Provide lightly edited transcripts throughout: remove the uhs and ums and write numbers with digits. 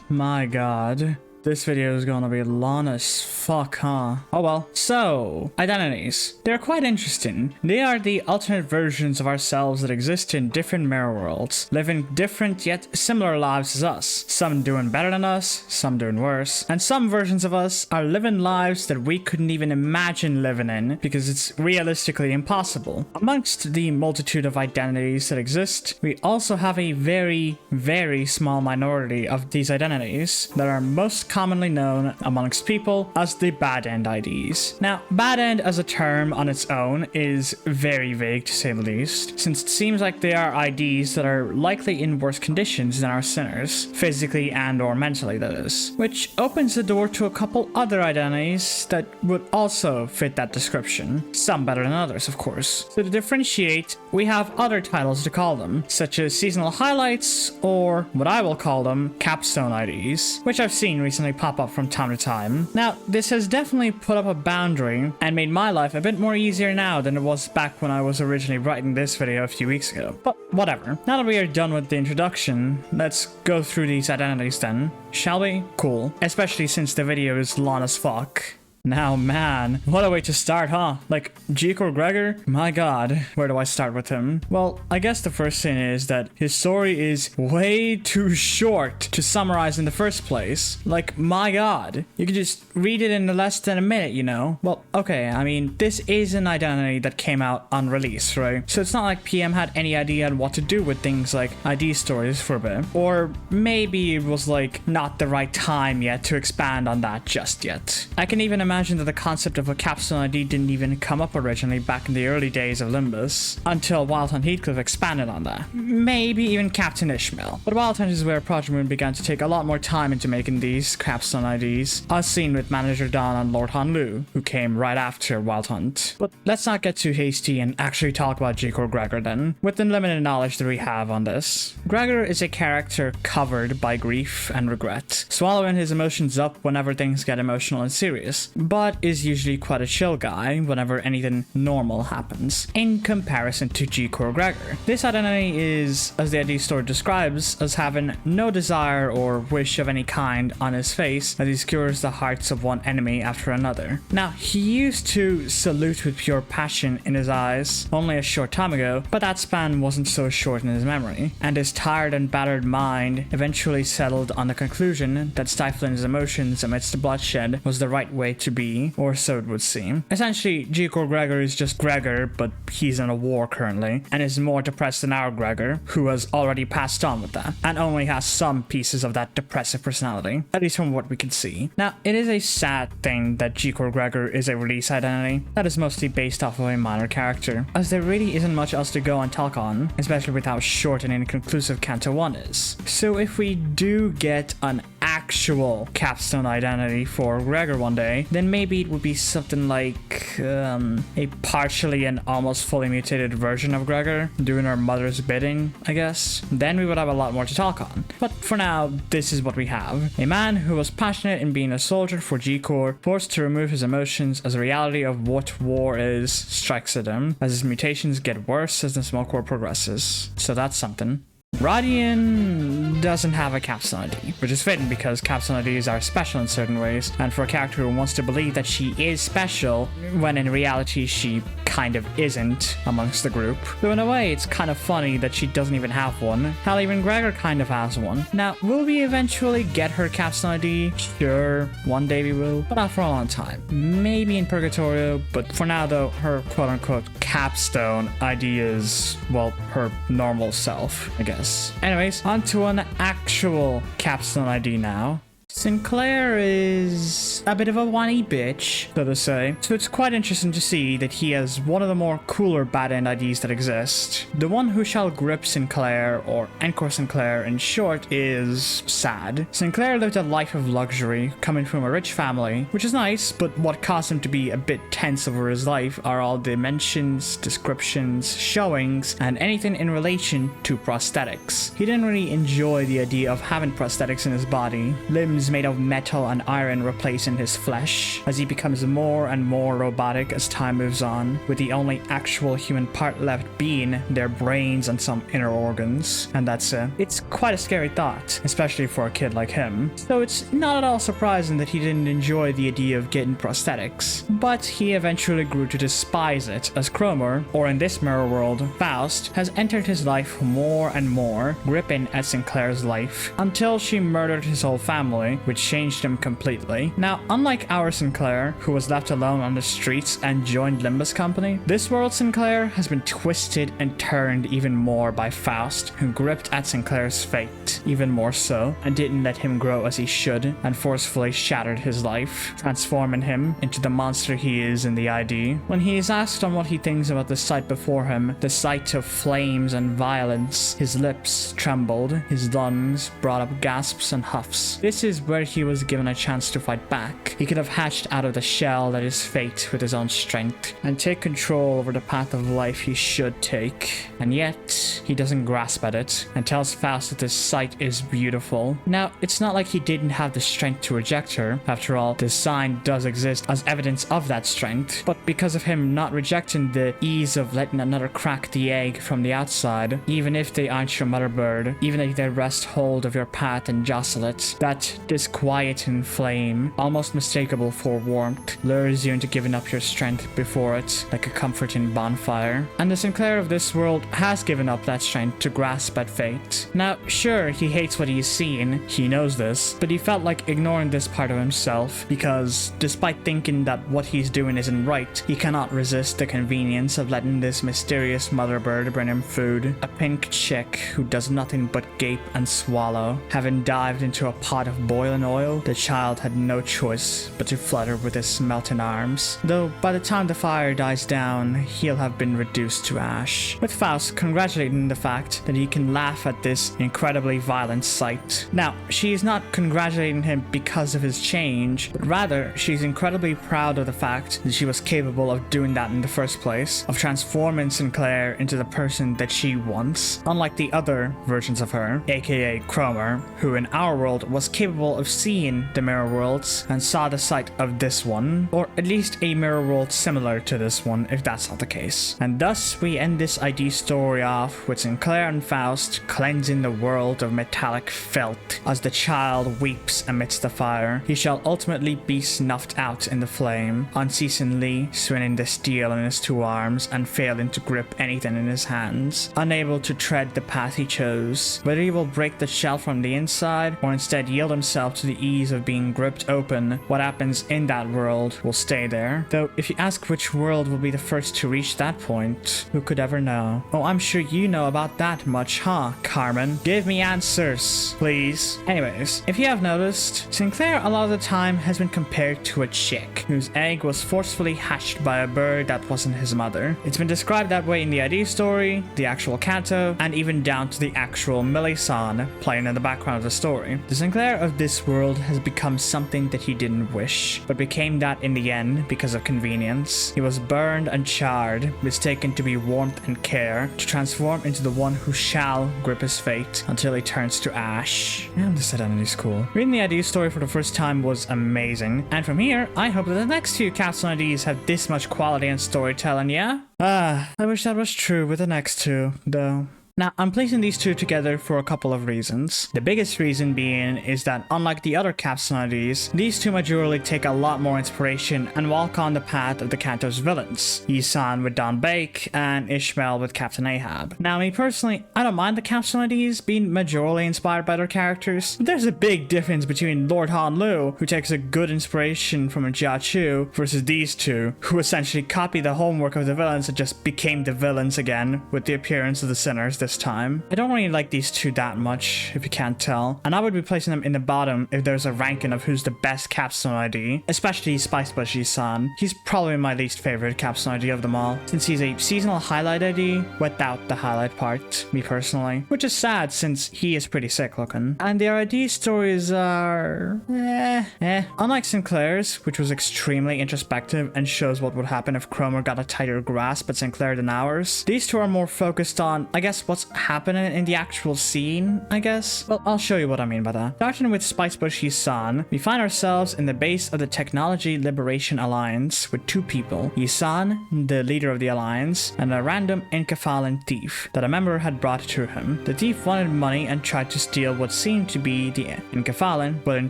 My god. This video is gonna be long as fuck, huh? Oh well. So, identities. They're quite interesting. They are the alternate versions of ourselves that exist in different mirror worlds, living different yet similar lives as us. Some doing better than us, some doing worse, and some versions of us are living lives that we couldn't even imagine living in because it's realistically impossible. Amongst the multitude of identities that exist, we also have a very, very small minority of these identities that are most commonly known amongst people as the Bad End IDs. Now, Bad End as a term on its own is very vague to say the least, since it seems like they are IDs that are likely in worse conditions than our sinners, physically and or mentally that is, which opens the door to a couple other identities that would also fit that description, some better than others of course. So to differentiate, we have other titles to call them, such as seasonal highlights or what I will call them Capstone IDs, which I've seen recently pop up from time to time. Now, this has definitely put up a boundary and made my life a bit more easier now than it was back when I was originally writing this video a few weeks ago. But whatever. Now that we are done with the introduction, let's go through these identities then, shall we? Cool. Especially since the video is long as fuck. Now, man, what a way to start, huh? Like, Bug Gregor? My god, where do I start with him? Well, I guess the first thing is that his story is way too short to summarize in the first place. Like, my god, you could just read it in less than a minute, you know? Well, okay, I mean, this is an identity that came out on release, right? So it's not like PM had any idea on what to do with things like ID stories for a bit. Or maybe it was like not the right time yet to expand on that just yet. I can even imagine that the concept of a Capstone ID didn't even come up originally back in the early days of Limbus, until Wild Hunt Heathcliff expanded on that. Maybe even Captain Ishmael. But Wild Hunt is where Project Moon began to take a lot more time into making these Capstone IDs, as seen with Manager Don and Lord Hanlu, who came right after Wild Hunt. But let's not get too hasty and actually talk about Bug Gregor then, with the limited knowledge that we have on this. Gregor is a character covered by grief and regret, swallowing his emotions up whenever things get emotional and serious, but is usually quite a chill guy whenever anything normal happens, in comparison to Bug Gregor. This identity is, as the ID story describes, as having no desire or wish of any kind on his face as he skewers the hearts of one enemy after another. Now, he used to salute with pure passion in his eyes only a short time ago, but that span wasn't so short in his memory, and his tired and battered mind eventually settled on the conclusion that stifling his emotions amidst the bloodshed was the right way to be, or so it would seem. Essentially, Bug Gregor is just Gregor, but he's in a war currently, and is more depressed than our Gregor, who has already passed on with that, and only has some pieces of that depressive personality, at least from what we can see. Now, it is a sad thing that Bug Gregor is a release identity that is mostly based off of a minor character, as there really isn't much else to go and talk on, especially with how short and inconclusive Canto 1 is. So if we do get an actual Capstone identity for Gregor one day, then maybe it would be something like a partially and almost fully mutated version of Gregor doing her mother's bidding, I guess. Then we would have a lot more to talk on. But for now, this is what we have. A man who was passionate in being a soldier for G-Corps, forced to remove his emotions as the reality of what war is strikes at him, as his mutations get worse as the Small Corps progresses. So that's something. Rodion doesn't have a Capstone ID, which is fitting because Capstone IDs are special in certain ways, and for a character who wants to believe that she is special, when in reality she kind of isn't amongst the group. Though in a way, it's kind of funny that she doesn't even have one. Hell, even Gregor kind of has one. Now, will we eventually get her Capstone ID? Sure, one day we will, but not for a long time. Maybe in Purgatorio, but for now though, her quote-unquote Capstone ID is, well, her normal self, I guess. Anyways, on to an actual Capstone ID now. Sinclair is a bit of a whiny bitch, so to say, so it's quite interesting to see that he has one of the more cooler Bad End IDs that exist. The one who shall grip Sinclair, or Encore Sinclair in short, is sad. Sinclair lived a life of luxury, coming from a rich family, which is nice, but what caused him to be a bit tense over his life are all the mentions, descriptions, showings, and anything in relation to prosthetics. He didn't really enjoy the idea of having prosthetics in his body, limbs is made of metal and iron replacing his flesh, as he becomes more and more robotic as time moves on, with the only actual human part left being their brains and some inner organs. And that's it. It's quite a scary thought, especially for a kid like him. So it's not at all surprising that he didn't enjoy the idea of getting prosthetics, but he eventually grew to despise it, as Cromer, or in this mirror world, Faust, has entered his life more and more, gripping at Sinclair's life, until she murdered his whole family, which changed him completely. Now, unlike our Sinclair, who was left alone on the streets and joined Limbus company, this world Sinclair has been twisted and turned even more by Faust, who gripped at Sinclair's fate, even more so, and didn't let him grow as he should, and forcefully shattered his life, transforming him into the monster he is in the ID. When he is asked on what he thinks about the sight before him, the sight of flames and violence, his lips trembled, his lungs brought up gasps and huffs. This is where he was given a chance to fight back. He could have hatched out of the shell that is fate with his own strength, and take control over the path of life he should take. And yet, he doesn't grasp at it, and tells Faust that this sight is beautiful. Now, it's not like he didn't have the strength to reject her. After all, this sign does exist as evidence of that strength, but because of him not rejecting the ease of letting another crack the egg from the outside, even if they aren't your mother bird, even if they wrest hold of your path and jostle it, that disquieting flame, almost mistakable for warmth, lures you into giving up your strength before it, like a comforting bonfire. And the Sinclair of this world has given up that strength to grasp at fate. Now, sure, he hates what he's seen, he knows this, but he felt like ignoring this part of himself, because despite thinking that what he's doing isn't right, he cannot resist the convenience of letting this mysterious mother bird bring him food. A pink chick who does nothing but gape and swallow. Having dived into a pot of boiling oil, the child had no choice but to flutter with his melting arms, though by the time the fire dies down, he'll have been reduced to ash, with Faust congratulating the fact that he can laugh at this incredibly violent sight. Now, she is not congratulating him because of his change, but rather she's incredibly proud of the fact that she was capable of doing that in the first place, of transforming Sinclair into the person that she wants, unlike the other versions of her, aka Cromer, who in our world was capable of seeing the mirror worlds and saw the sight of this one, or at least a mirror world similar to this one if that's not the case. And thus we end this ID story off with Sinclair and Faust cleansing the world of metallic filth as the child weeps amidst the fire. He shall ultimately be snuffed out in the flame, unceasingly swinging the steel in his two arms and failing to grip anything in his hands, unable to tread the path he chose. Whether he will break the shell from the inside or instead yield himself to the ease of being gripped open, what happens in that world will stay there. Though if you ask which world will be the first to reach that point, who could ever know? Oh, I'm sure you know about that much, huh, Carmen? Give me answers, please. Anyways, if you have noticed, Sinclair a lot of the time has been compared to a chick whose egg was forcefully hatched by a bird that wasn't his mother. It's been described that way in the ID story, the actual Kanto, and even down to the actual Millie-san playing in the background of the story. The Sinclair of this world has become something that he didn't wish, but became that in the end because of convenience. He was burned and charred, mistaken to be warmth and care, to transform into the one who shall grip his fate until he turns to ash. Damn, this identity is cool. Reading the ID story for the first time was amazing, and from here, I hope that the next few Capstone IDs have this much quality and storytelling, yeah? I wish that was true with the next two, though. Now, I'm placing these two together for a couple of reasons. The biggest reason being is that unlike the other Capstone IDs, these two majorly take a lot more inspiration and walk on the path of the Kanto's villains, Yi-san with Don Bake and Ishmael with Captain Ahab. Now, me personally, I don't mind the Capstone IDs being majorly inspired by their characters, but there's a big difference between Lord Han Lu, who takes a good inspiration from a Jia Chu, versus these two, who essentially copy the homework of the villains and just became the villains again with the appearance of the sinners this time. I don't really like these two that much, if you can't tell, and I would be placing them in the bottom if there's a ranking of who's the best Capstone ID, especially Spice Bushy-san. He's probably my least favorite Capstone ID of them all, since he's a seasonal highlight ID without the highlight part, me personally, which is sad since he is pretty sick looking. And their ID stories are... Unlike Sinclair's, which was extremely introspective and shows what would happen if Cromer got a tighter grasp at Sinclair than ours, these two are more focused on, I guess, what's what's happening in the actual scene, I guess. Well, I'll show you what I mean by that. Starting with Spicebush Yisan, we find ourselves in the base of the Technology Liberation Alliance with two people, Yisan, the leader of the alliance, and a random Incafalan thief that a member had brought to him. The thief wanted money and tried to steal what seemed to be the Incafalan, but in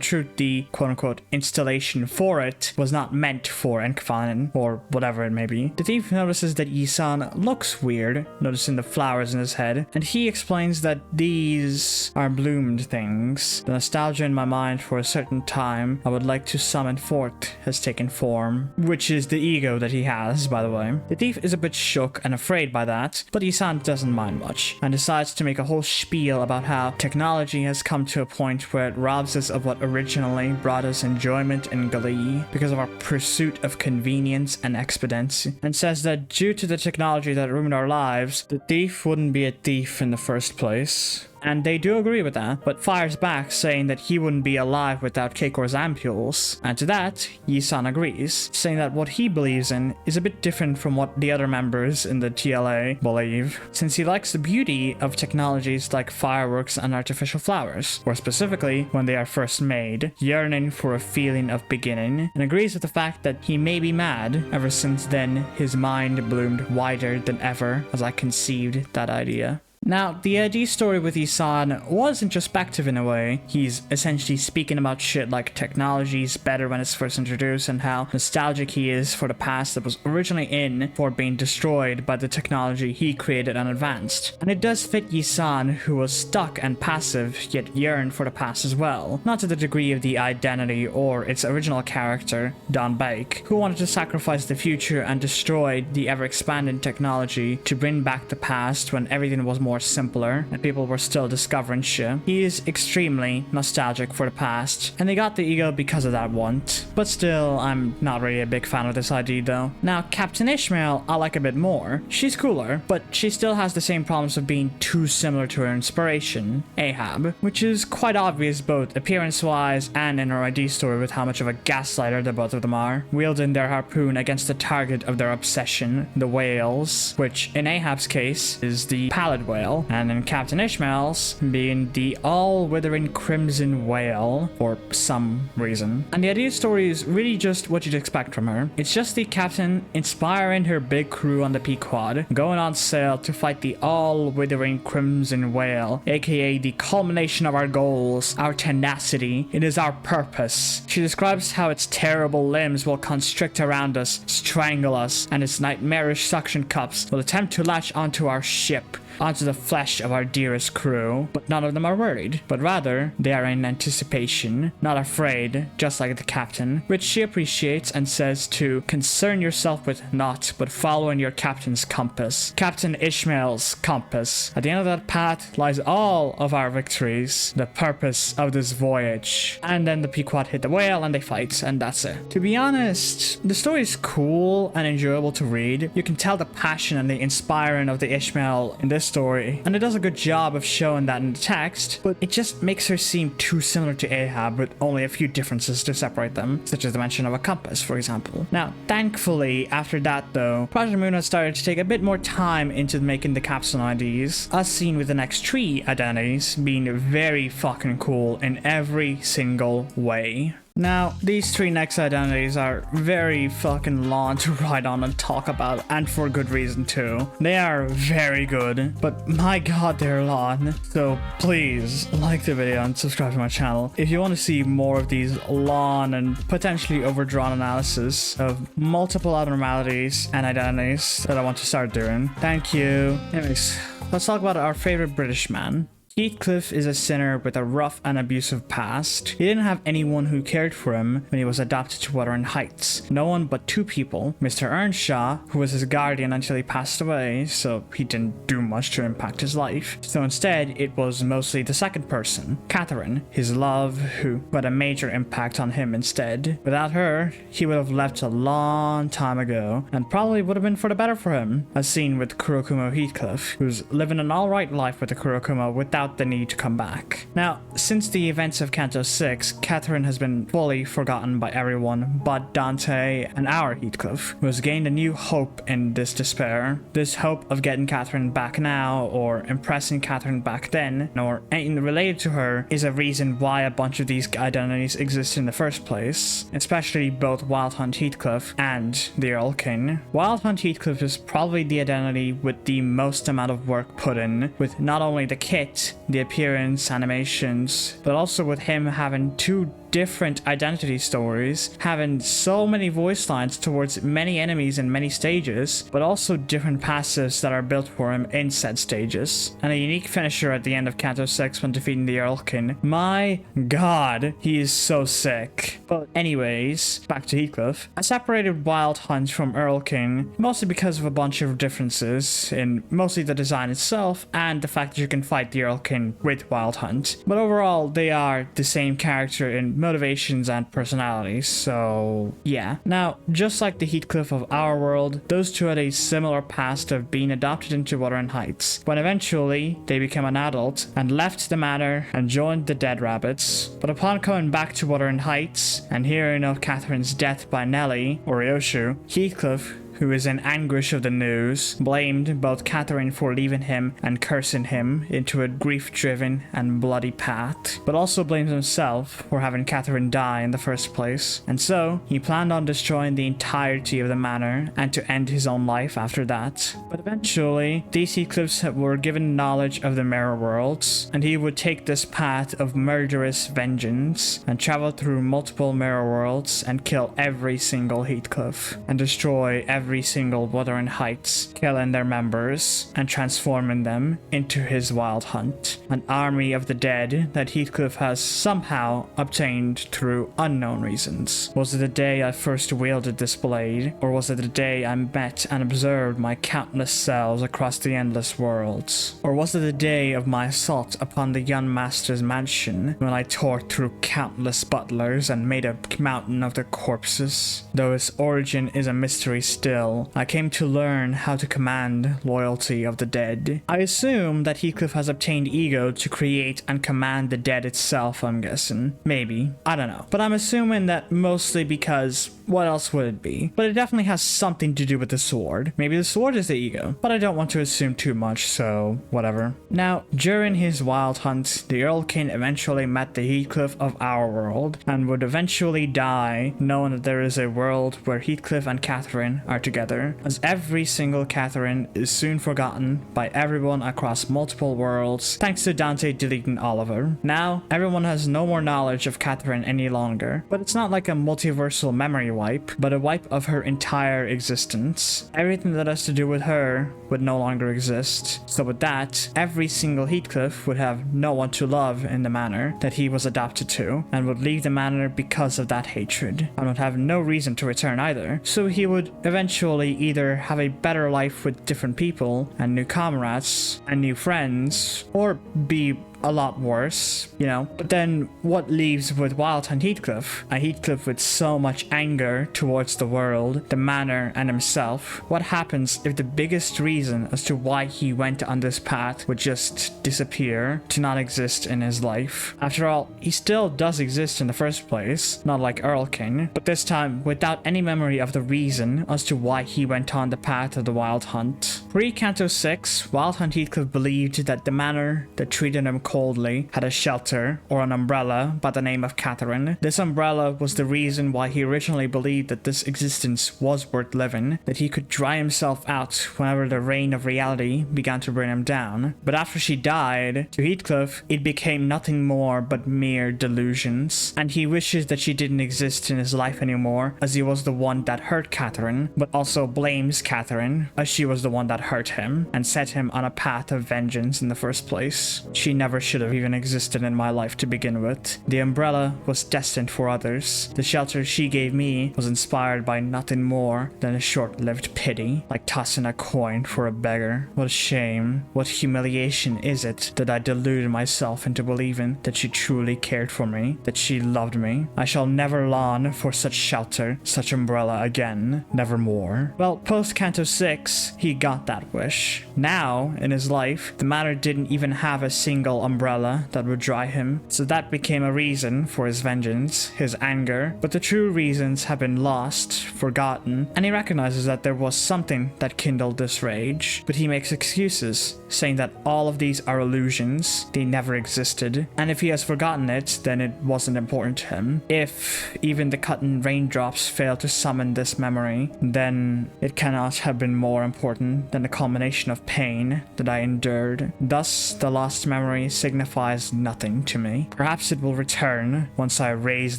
truth the quote-unquote installation for it was not meant for Incafalan, or whatever it may be. The thief notices that Yisan looks weird, noticing the flowers in his head, and he explains that these are bloomed things. The nostalgia in my mind for a certain time I would like to summon forth has taken form, which is the ego that he has, by the way. The thief is a bit shook and afraid by that, but Yisan doesn't mind much, and decides to make a whole spiel about how technology has come to a point where it robs us of what originally brought us enjoyment and glee because of our pursuit of convenience and expediency, and says that due to the technology that ruined our lives, the thief wouldn't be a thief in the first place. And they do agree with that, but fires back saying that he wouldn't be alive without Keikor's ampules. And to that, Yisan agrees, saying that what he believes in is a bit different from what the other members in the TLA believe, since he likes the beauty of technologies like fireworks and artificial flowers, or specifically when they are first made, yearning for a feeling of beginning, and agrees with the fact that he may be mad. Ever since then, his mind bloomed wider than ever as I conceived that idea. Now, the ID story with Yisan was introspective in a way. He's essentially speaking about shit like technology's better when it's first introduced and how nostalgic he is for the past that was originally in for being destroyed by the technology he created and advanced. And it does fit Yisan, who was stuck and passive yet yearned for the past as well. Not to the degree of the identity or its original character, Don Bake, who wanted to sacrifice the future and destroy the ever-expanding technology to bring back the past when everything was more simpler and people were still discovering shit. He is extremely nostalgic for the past, and they got the ego because of that want. But still, I'm not really a big fan of this ID though. Now, Captain Ishmael I like a bit more. She's cooler, but she still has the same problems of being too similar to her inspiration, Ahab, which is quite obvious both appearance-wise and in her ID story with how much of a gaslighter the both of them are, wielding their harpoon against the target of their obsession, the whales, which in Ahab's case is the pallid whale, and in Captain Ishmael's being the all-withering crimson whale for some reason. And the idea story is really just what you'd expect from her. It's just the captain inspiring her big crew on the Pequod, going on sail to fight the all-withering crimson whale, aka the culmination of our goals, our tenacity. It is our purpose. She describes how its terrible limbs will constrict around us, strangle us, and its nightmarish suction cups will attempt to latch onto our ship, onto the flesh of our dearest crew, but none of them are worried, but rather they are in anticipation, not afraid, just like the captain, which she appreciates and says to concern yourself with naught but following your captain's compass, Captain Ishmael's compass. At the end of that path lies all of our victories, the purpose of this voyage. And then the Pequod hit the whale and they fight, and that's it. To be honest, the story is cool and enjoyable to read. You can tell the passion and the inspiring of the Ishmael in this story, and it does a good job of showing that in the text, but it just makes her seem too similar to Ahab with only a few differences to separate them, such as the mention of a compass, for example. Now, thankfully, after that though, Project Moon has started to take a bit more time into making the Capstone IDs, as seen with the next 3 identities being very fucking cool in every single way. Now, these 3 next identities are very fucking long to write on and talk about, and for good reason too. They are very good, but my god, they're long. So please, like the video and subscribe to my channel if you want to see more of these long and potentially overdrawn analysis of multiple abnormalities and identities that I want to start doing. Thank you. Anyways, let's talk about our favorite British man. Heathcliff is a sinner with a rough and abusive past. He didn't have anyone who cared for him when he was adopted to Wuthering Heights. No one but 2 people. Mr. Earnshaw, who was his guardian until he passed away, so he didn't do much to impact his life. So instead, it was mostly the second person, Catherine, his love, who had a major impact on him instead. Without her, he would have left a long time ago, and probably would have been for the better for him, as seen with Kurokuma Heathcliff, who's living an alright life with the Kurokuma without without the need to come back. Now, since the events of Canto 6, Catherine has been fully forgotten by everyone but Dante and our Heathcliff, who has gained a new hope in this despair. This hope of getting Catherine back now, or impressing Catherine back then, or anything related to her, is a reason why a bunch of these identities exist in the first place, especially both Wild Hunt Heathcliff and the Earl King. Wild Hunt Heathcliff is probably the identity with the most amount of work put in, with not only the kit, the appearance, animations, but also with him having two different identity stories, having so many voice lines towards many enemies in many stages, but also different passives that are built for him in said stages, and a unique finisher at the end of Canto 6 when defeating the Earl King. My god, he is so sick. But anyways, back to Heathcliff. I separated Wild Hunt from Earl King mostly because of a bunch of differences in mostly the design itself and the fact that you can fight the Earl King with Wild Hunt, but overall they are the same character in motivations and personalities, so yeah. Now, just like the Heathcliff of our world, those two had a similar past of being adopted into Wuthering Heights, when eventually they became an adult and left the manor and joined the Dead Rabbits. But upon coming back to Wuthering Heights and hearing of Catherine's death by Nellie, or Ryoshu, Heathcliff, who is in anguish of the news, blamed both Catherine for leaving him and cursing him into a grief-driven and bloody path, but also blames himself for having Catherine die in the first place, and so he planned on destroying the entirety of the manor and to end his own life after that. But eventually, these Heathcliffs were given knowledge of the mirror worlds, and he would take this path of murderous vengeance and travel through multiple mirror worlds and kill every single Heathcliff and destroy every single Wuthering Heights, killing their members and transforming them into his Wild Hunt, an army of the dead that Heathcliff has somehow obtained through unknown reasons. Was it the day I first wielded this blade, or was it the day I met and observed my countless selves across the endless worlds? Or was it the day of my assault upon the young master's mansion, when I tore through countless butlers and made a mountain of their corpses? Though its origin is a mystery still, I came to learn how to command loyalty of the dead. I assume that Heathcliff has obtained ego to create and command the dead itself, I'm guessing. Maybe. I don't know. But I'm assuming that mostly because what else would it be? But it definitely has something to do with the sword. Maybe the sword is the ego, but I don't want to assume too much, so whatever. Now, during his Wild Hunt, the Earl King eventually met the Heathcliff of our world and would eventually die knowing that there is a world where Heathcliff and Catherine are together, as every single Catherine is soon forgotten by everyone across multiple worlds thanks to Dante deleting Oliver. Now, everyone has no more knowledge of Catherine any longer, but it's not like a multiversal memory wipe, but a wipe of her entire existence. Everything that has to do with her would no longer exist. So with that, every single Heathcliff would have no one to love in the manor that he was adopted to, and would leave the manor because of that hatred, and would have no reason to return either. So he would eventually either have a better life with different people and new comrades and new friends, or be a lot worse, you know. But then what leaves with Wild Hunt Heathcliff? A Heathcliff with so much anger towards the world, the manor, and himself. What happens if the biggest reason as to why he went on this path would just disappear, to not exist in his life? After all, he still does exist in the first place, not like Earl King, but this time without any memory of the reason as to why he went on the path of the Wild Hunt. Pre-Canto 6, Wild Hunt Heathcliff believed that the manor that treated him coldly had a shelter or an umbrella by the name of Catherine. This umbrella was the reason why he originally believed that this existence was worth living, that he could dry himself out whenever the rain of reality began to bring him down. But after she died, to Heathcliff, it became nothing more but mere delusions, and he wishes that she didn't exist in his life anymore, as he was the one that hurt Catherine, but also blames Catherine, as she was the one that hurt him and set him on a path of vengeance in the first place. She never should have even existed in my life to begin with. The umbrella was destined for others. The shelter she gave me was inspired by nothing more than a short-lived pity, like tossing a coin for a beggar. What a shame, what humiliation is it that I deluded myself into believing that she truly cared for me, that she loved me. I shall never long for such shelter, such umbrella again, nevermore. Well, post-Canto 6, he got that wish. Now, in his life, the manor didn't even have a single umbrella that would dry him, so that became a reason for his vengeance, his anger, but the true reasons have been lost, forgotten, and he recognizes that there was something that kindled this rage, but he makes excuses, saying that all of these are illusions, they never existed, and if he has forgotten it, then it wasn't important to him. If even the cotton raindrops fail to summon this memory, then it cannot have been more important than the culmination of pain that I endured. Thus, the lost memory signifies nothing to me. Perhaps it will return once I raise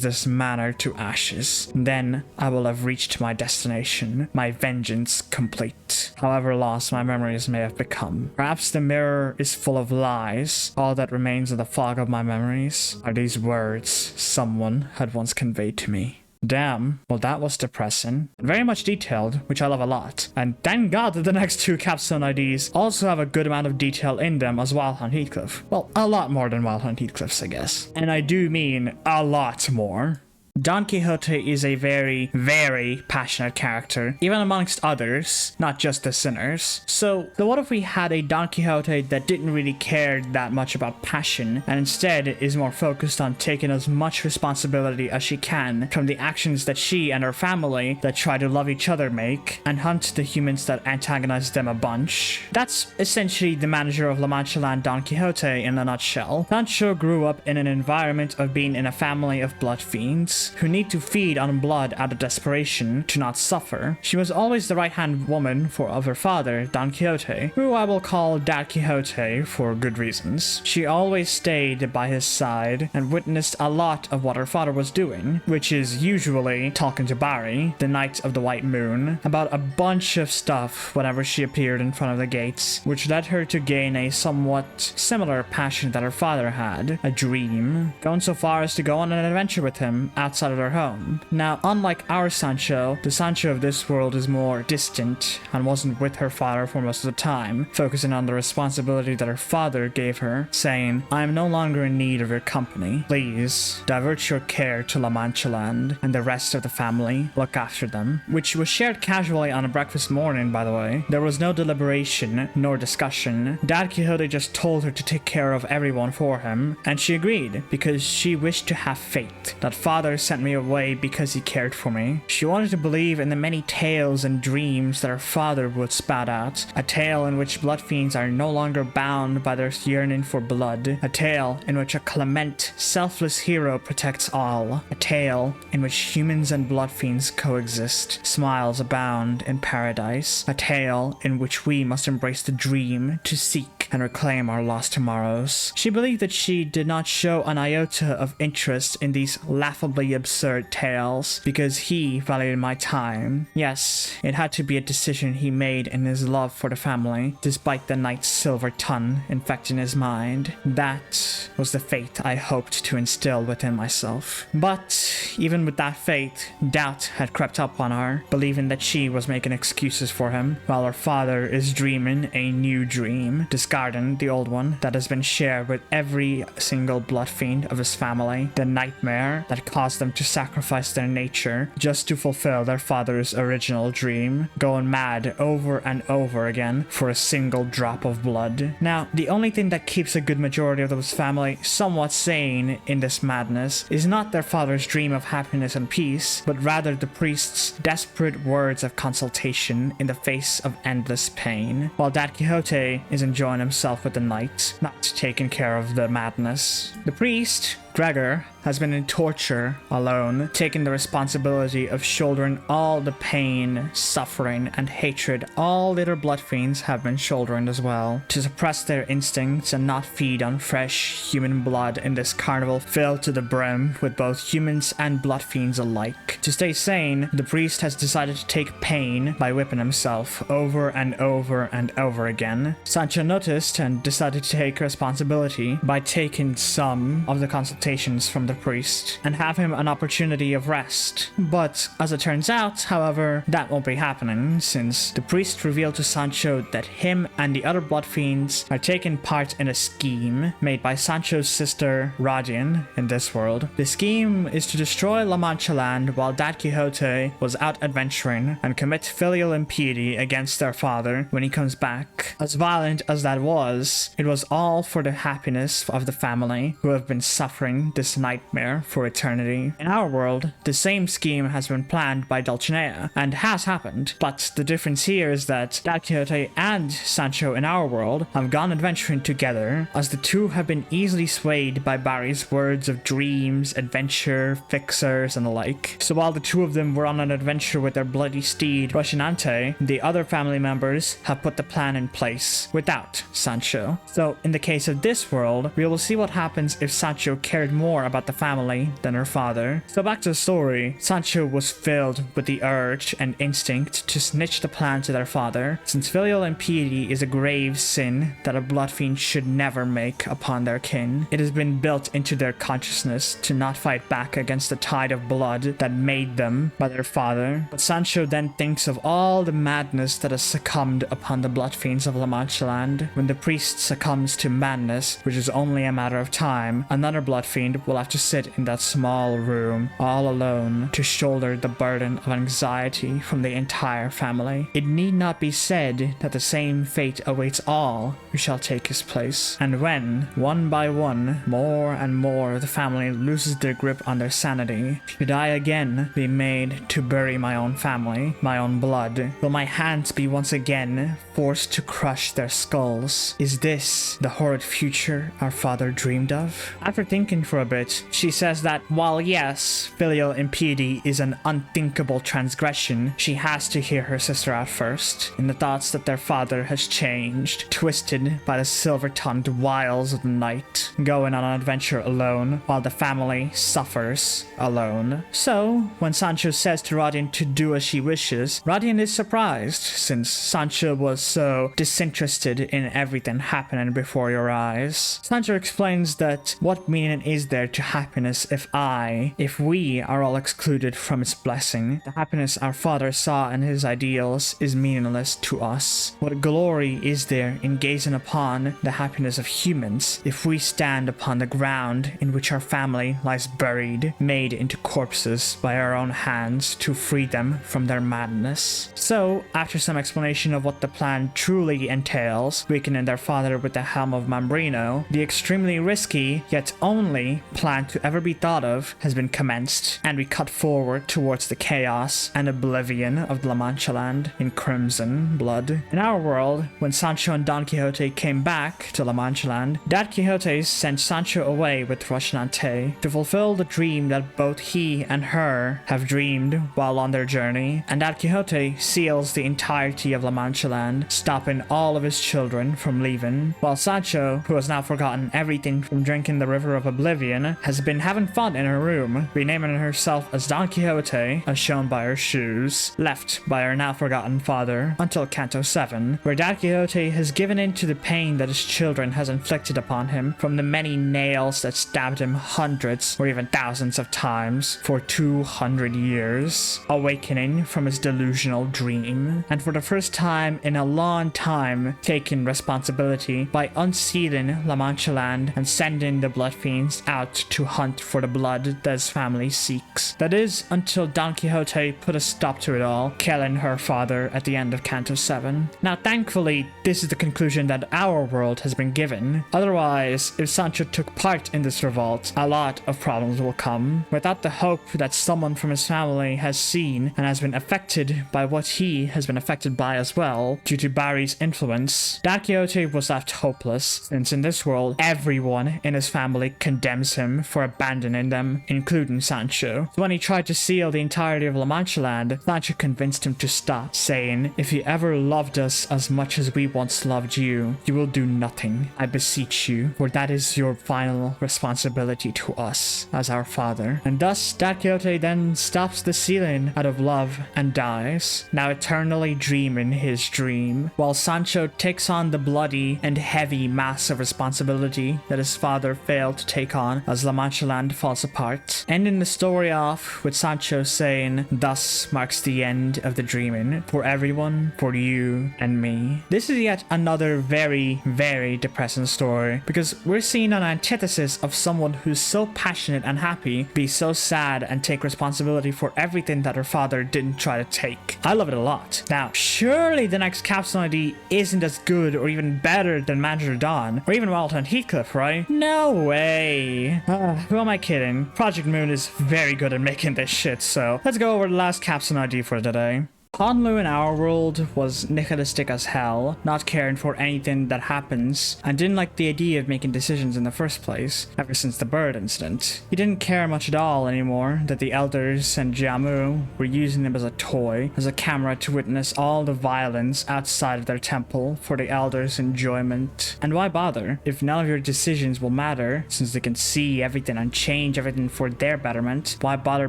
this manor to ashes. Then I will have reached my destination, my vengeance complete, however lost my memories may have become. Perhaps the mirror is full of lies. All that remains of the fog of my memories are these words someone had once conveyed to me. Damn, well that was depressing. Very much detailed, which I love a lot. And thank God that the next two Capstone IDs also have a good amount of detail in them as Wild Hunt Heathcliff. Well, a lot more than Wild Hunt Heathcliff's, I guess. And I do mean a lot more. Don Quixote is a very, very passionate character, even amongst others, not just the sinners. So what if we had a Don Quixote that didn't really care that much about passion, and instead is more focused on taking as much responsibility as she can from the actions that she and her family that try to love each other make, and hunt the humans that antagonize them a bunch? That's essentially the manager of La Mancha Land Don Quixote in a nutshell. Sancho grew up in an environment of being in a family of blood fiends who need to feed on blood out of desperation to not suffer. She was always the right-hand woman of her father, Don Quixote, who I will call Dad Quixote for good reasons. She always stayed by his side and witnessed a lot of what her father was doing, which is usually talking to Barry, the Knight of the White Moon, about a bunch of stuff whenever she appeared in front of the gates, which led her to gain a somewhat similar passion that her father had, a dream, going so far as to go on an adventure with him outside of their home. Now, unlike our Sancho, the Sancho of this world is more distant and wasn't with her father for most of the time, focusing on the responsibility that her father gave her, saying, "I am no longer in need of your company. Please, divert your care to La Mancha Land, and the rest of the family, look after them," which was shared casually on a breakfast morning, by the way. There was no deliberation nor discussion. Dad Quixote just told her to take care of everyone for him, and she agreed because she wished to have faith that father sent me away because he cared for me. She wanted to believe in the many tales and dreams that her father would spout out. A tale in which blood fiends are no longer bound by their yearning for blood. A tale in which a clement, selfless hero protects all. A tale in which humans and blood fiends coexist. Smiles abound in paradise. A tale in which we must embrace the dream to seek and reclaim our lost tomorrows. She believed that she did not show an iota of interest in these laughably absurd tales because he valued my time. Yes, it had to be a decision he made in his love for the family, despite the knight's silver tongue infecting his mind. That was the faith I hoped to instill within myself. But even with that faith, doubt had crept up on her, believing that she was making excuses for him, while her father is dreaming a new dream, discarding the old one that has been shared with every single blood fiend of his family, the nightmare that caused them to sacrifice their nature just to fulfill their father's original dream, going mad over and over again for a single drop of blood. Now, the only thing that keeps a good majority of those family somewhat sane in this madness is not their father's dream of happiness and peace, but rather the priest's desperate words of consultation in the face of endless pain, while Dad Quixote is enjoying himself with the knight, not taking care of the madness. The priest, Gregor, has been in torture alone, taking the responsibility of shouldering all the pain, suffering, and hatred all little blood fiends have been shouldering as well, to suppress their instincts and not feed on fresh human blood in this carnival filled to the brim with both humans and blood fiends alike. To stay sane, the priest has decided to take pain by whipping himself over and over and over again. Sancho noticed and decided to take responsibility by taking some of the consultation consultations from the priest and have him an opportunity of rest. But as it turns out, however, that won't be happening, since the priest revealed to Sancho that him and the other blood fiends are taking part in a scheme made by Sancho's sister Rodion in this world. The scheme is to destroy La Mancha land while Don Quixote was out adventuring and commit filial impiety against their father when he comes back. As violent as that was, it was all for the happiness of the family who have been suffering this nightmare for eternity. In our world, the same scheme has been planned by Dulcinea and has happened, but the difference here is that Don Quixote and Sancho in our world have gone adventuring together, as the two have been easily swayed by Barry's words of dreams, adventure, fixers, and the like. So while the two of them were on an adventure with their bloody steed Rocinante, the other family members have put the plan in place without Sancho. So in the case of this world, we will see what happens if Sancho cared more about the family than her father. So back to the story, Sancho was filled with the urge and instinct to snitch the plan to their father, since filial impiety is a grave sin that a blood fiend should never make upon their kin. It has been built into their consciousness to not fight back against the tide of blood that made them by their father. But Sancho then thinks of all the madness that has succumbed upon the blood fiends of La Mancha land. When the priest succumbs to madness, which is only a matter of time, another blood fiend will have to sit in that small room all alone to shoulder the burden of anxiety from the entire family. It need not be said that the same fate awaits all who shall take his place. And when, one by one, more and more of the family loses their grip on their sanity, should I again be made to bury my own family, my own blood? Will my hands be once again forced to crush their skulls? Is this the horrid future our father dreamed of? After thinking for a bit, she says that while yes, filial impiety is an unthinkable transgression, she has to hear her sister out first, in the thoughts that their father has changed, twisted by the silver-tongued wiles of the night, going on an adventure alone, while the family suffers alone. So, when Sancho says to Rodion to do as she wishes, Rodion is surprised, since Sancho was so disinterested in everything happening before your eyes. Sancho explains that what meaning is there to happiness if we are all excluded from its blessing? The happiness our father saw in his ideals is meaningless to us. What glory is there in gazing upon the happiness of humans if we stand upon the ground in which our family lies buried, made into corpses by our own hands to free them from their madness? So, after some explanation of what the plan truly entails, weakening their father with the helm of Mambrino, the extremely risky, yet only plan to ever be thought of has been commenced, and we cut forward towards the chaos and oblivion of La Mancha land in crimson blood. In our world, when Sancho and Don Quixote came back to La Mancha land, Don Quixote sent Sancho away with Rocinante to fulfill the dream that both he and her have dreamed while on their journey, and Don Quixote seals the entirety of La Mancha land, stopping all of his children from leaving, while Sancho, who has now forgotten everything from drinking the river of oblivion, has been having fun in her room, renaming herself as Don Quixote, as shown by her shoes, left by her now forgotten father until Canto 7, where Don Quixote has given in to the pain that his children has inflicted upon him from the many nails that stabbed him hundreds or even thousands of times for 200 years, awakening from his delusional dream, and for the first time in a long time taking responsibility by unsealing La Mancha land and sending the blood fiends out to hunt for the blood that his family seeks. That is, until Don Quixote put a stop to it all, killing her father at the end of Canto 7. Now thankfully, this is the conclusion that our world has been given. Otherwise, if Sancho took part in this revolt, a lot of problems will come. Without the hope that someone from his family has seen and has been affected by what he has been affected by as well, due to Barry's influence, Don Quixote was left hopeless, since in this world, everyone in his family condemns him for abandoning them, including Sancho. So when he tried to seal the entirety of La Mancha land, Sancho convinced him to stop, saying, "If you ever loved us as much as we once loved you, you will do nothing, I beseech you, for that is your final responsibility to us as our father." And thus, Don Quixote then stops the sealing out of love and dies, now eternally dreaming his dream, while Sancho takes on the bloody and heavy mass of responsibility that his father failed to take icon as La Mancha land falls apart, ending the story off with Sancho saying, "Thus marks the end of the dreaming for everyone, for you and me." This is yet another very, very depressing story, because we're seeing an antithesis of someone who's so passionate and happy be so sad and take responsibility for everything that her father didn't try to take. I love it a lot. Now, surely the next Capstone ID isn't as good or even better than Manager Don, or even Walter and Heathcliff, right? No way. Who am I kidding? Project Moon is very good at making this shit, so let's go over the last Capstone ID for today. Hanlu in our world was nihilistic as hell, not caring for anything that happens, and didn't like the idea of making decisions in the first place, ever since the bird incident. He didn't care much at all anymore that the elders and Jiamu were using him as a toy, as a camera to witness all the violence outside of their temple for the elders' enjoyment. And why bother, if none of your decisions will matter, since they can see everything and change everything for their betterment? Why bother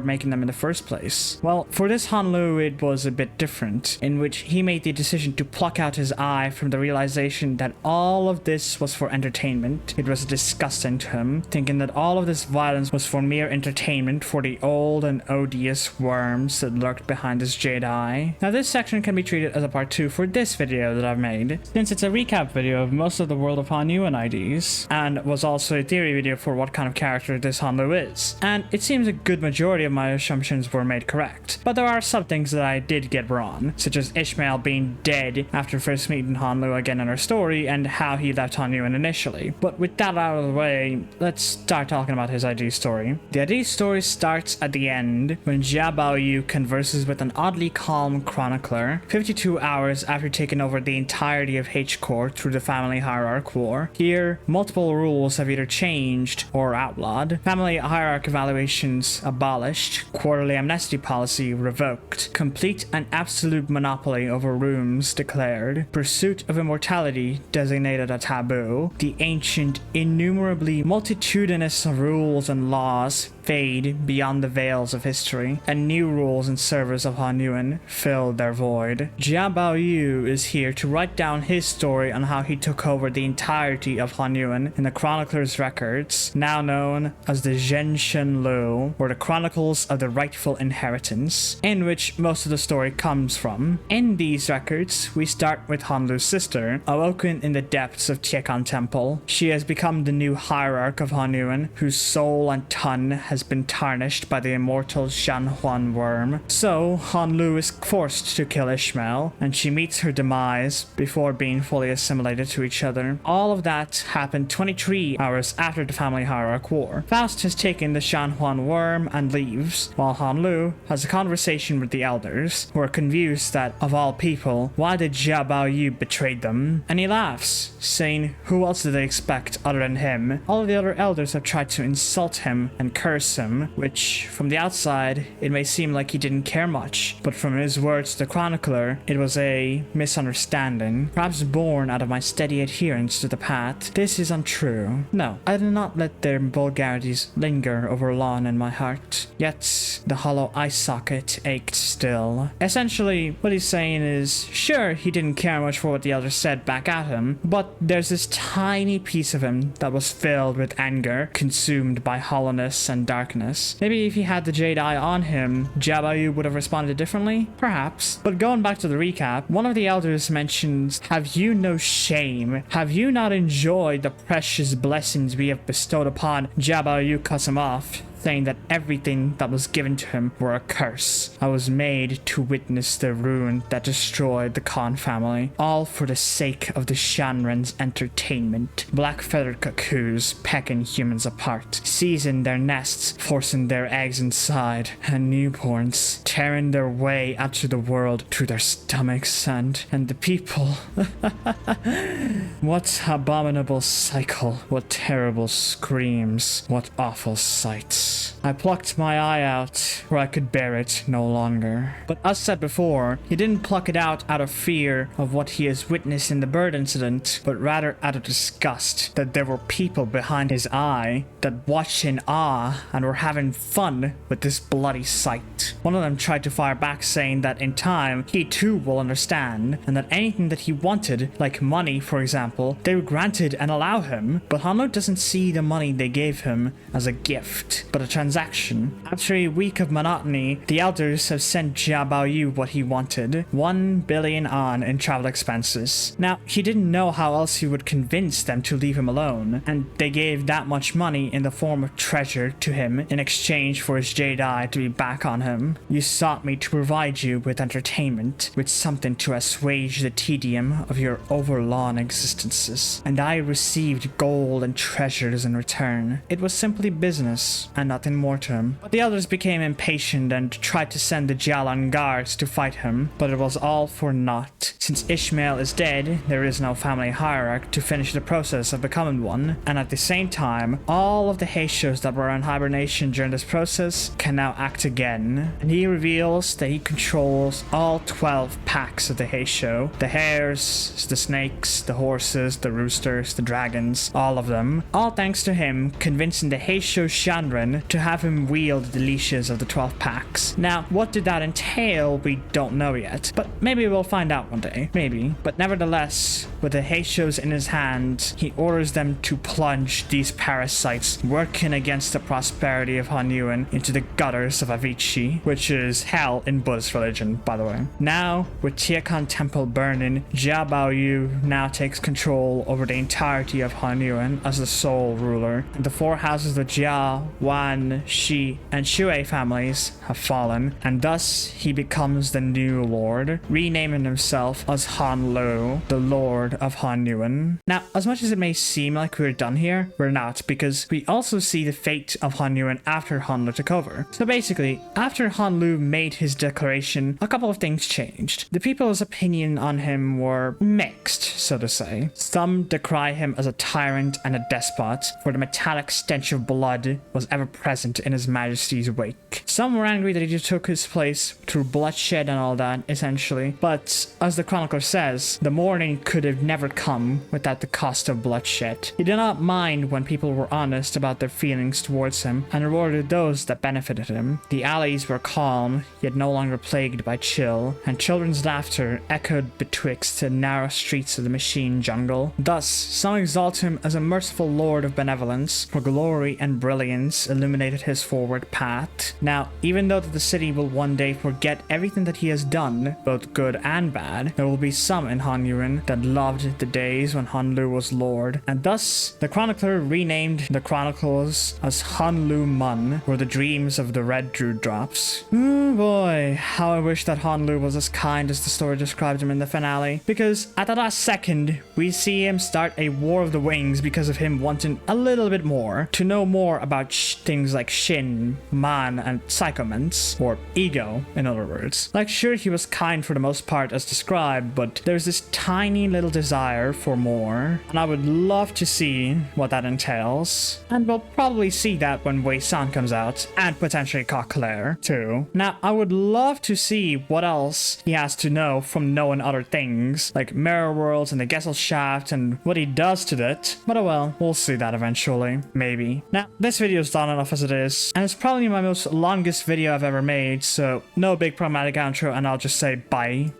making them in the first place? Well, for this Hanlu it was a bit different, in which he made the decision to pluck out his eye from the realization that all of this was for entertainment. It was disgusting to him, thinking that all of this violence was for mere entertainment for the old and odious worms that lurked behind his jade eye. Now this section can be treated as a part 2 for this video that I've made, since it's a recap video of most of the world of Hanyuan IDs, and was also a theory video for what kind of character this Hanlu is. And it seems a good majority of my assumptions were made correct, but there are some things that I did get wrong, such as Ishmael being dead after first meeting Hanlu again in our story, and how he left Hanyuan initially. But with that out of the way, let's start talking about his ID story. The ID story starts at the end, when Jia Baoyu converses with an oddly calm chronicler, 52 hours after taking over the entirety of H-Core through the family hierarch war. Here, multiple rules have either changed or outlawed, family hierarch evaluations abolished, quarterly amnesty policy revoked, complete and absolute monopoly over rooms declared, pursuit of immortality designated a taboo, the ancient, innumerably multitudinous rules and laws fade beyond the veils of history, and new rules and servers of Hanyuan fill their void. Jia Baoyu is here to write down his story on how he took over the entirety of Hanyuan in the Chronicler's records, now known as the Zhenshen Lu, or the Chronicles of the Rightful Inheritance, in which most of the story comes from. In these records, we start with Hanlu's sister, awoken in the depths of Tiekan Temple. She has become the new hierarch of Hanyuan, whose soul and tongue has been tarnished by the immortal Shanhuan worm. So, Hanlu is forced to kill Ishmael, and she meets her demise before being fully assimilated to each other. All of that happened 23 hours after the family hierarch war. Faust has taken the Shanhuan worm and leaves, while Hanlu has a conversation with the elders, who are confused that, of all people, why did Jia Baoyu betray them? And he laughs, saying, who else did they expect other than him? All of the other elders have tried to insult him and curse him, which, from the outside, it may seem like he didn't care much, but from his words to the chronicler, it was a misunderstanding, perhaps born out of my steady adherence to the path. This is untrue. No, I did not let their vulgarities linger over long in my heart, yet the hollow eye socket ached still. Essentially, what he's saying is, sure, he didn't care much for what the elders said back at him, but there's this tiny piece of him that was filled with anger, consumed by hollowness and darkness. Maybe if he had the jade eye on him, Jia Baoyu would have responded differently? Perhaps. But going back to the recap, one of the elders mentions, have you no shame? Have you not enjoyed the precious blessings we have bestowed upon? Jia Baoyu cuts him off, saying that everything that was given to him were a curse. I was made to witness the ruin that destroyed the Khan family, all for the sake of the Shanren's entertainment. Black-feathered cuckoos pecking humans apart, seizing their nests, forcing their eggs inside, and newborns tearing their way out to the world through their stomachs, and the people. What abominable cycle, what terrible screams, what awful sights. I plucked my eye out, where I could bear it no no longer. But as said before, he didn't pluck it out of fear of what he has witnessed in the bird incident, but rather out of disgust that there were people behind his eye that watched in awe and were having fun with this bloody sight. One of them tried to fire back, saying that in time he too will understand, and that anything that he wanted, like money for example, they would grant it and allow him. But Hanlu doesn't see the money they gave him as a gift, but a transaction. After a week of monotony, the elders have sent Jia Baoyu what he wanted, 1 billion an in travel expenses. Now, he didn't know how else he would convince them to leave him alone, and they gave that much money in the form of treasure to him in exchange for his jade eye to be back on him. You sought me to provide you with entertainment, with something to assuage the tedium of your overlong existences, and I received gold and treasures in return. It was simply business, and nothing more to him. But the others became impatient and tried to send the Jialan guards to fight him, but it was all for naught. Since Ishmael is dead, there is no family hierarch to finish the process of becoming one, and at the same time, all of the Heishos that were in hibernation during this process can now act again. And he reveals that he controls all 12 packs of the Heisho. The hares, the snakes, the horses, the roosters, the dragons, all of them. All thanks to him convincing the Heisho Shandren to have him wield the leashes of the 12 packs. Now, what did that entail? We don't know yet, but maybe we'll find out one day. Maybe. But nevertheless, with the Heishos in his hand, he orders them to plunge these parasites working against the prosperity of Han Yuan into the gutters of Avicii, which is hell in Buddhist religion, by the way. Now, with Tiakan Temple burning, Jia Baoyu now takes control over the entirety of Han Yuan as the sole ruler, and the 4 houses of Jia, Wan, Shi, and Shui families have fallen, and thus he becomes the new lord, renaming himself as Han Lu, the lord of Han Yuan. Now, as much as it may seem like we're done here, we're not, because we also see the fate of Han Yuan after Han Lu took over. So basically, after Han Lu made his declaration, a couple of things changed. The people's opinion on him were mixed, so to say. Some decry him as a tyrant and a despot, for the metallic stench of blood was ever present in his majesty's wake. Some were angry that he just took his place through bloodshed and all that, essentially. But, as the chronicler says, the morning could have never come without the cost of bloodshed. He did not mind when people were honest about their feelings towards him, and rewarded those that benefited him. The alleys were calm, yet no longer plagued by chill, and children's laughter echoed betwixt the narrow streets of the machine jungle. Thus, some exalt him as a merciful lord of benevolence, for glory and brilliance illuminated his forward path. Now, even though the city will one day forget everything that he has done, both good and bad, there will be some in Han Yuan that loved the days when Han Lu was lord, and thus the chronicler renamed the chronicles as Han Lu Mun, where the dreams of the red druid drops. Oh boy, how I wish that Han Lu was as kind as the story described him in the finale, because at the last second we see him start a war of the wings because of him wanting a little bit more, to know more about things like Shin, Man, and Psychoments, or ego, in other words. Like, sure, he was kind for the most part as described, but there's this tiny little desire for more, and I would love to see what that entails. And we'll probably see that when Wei San comes out, and potentially Coquelaire, too. Now, I would love to see what else he has to know from knowing other things, like Mirror Worlds and the Gesellschaft, and what he does to it, but oh well, we'll see that eventually. Maybe. Now, this video is long enough as it is, and it's probably my most longest video I've ever made, so no big problematic outro, and I'll just say bye.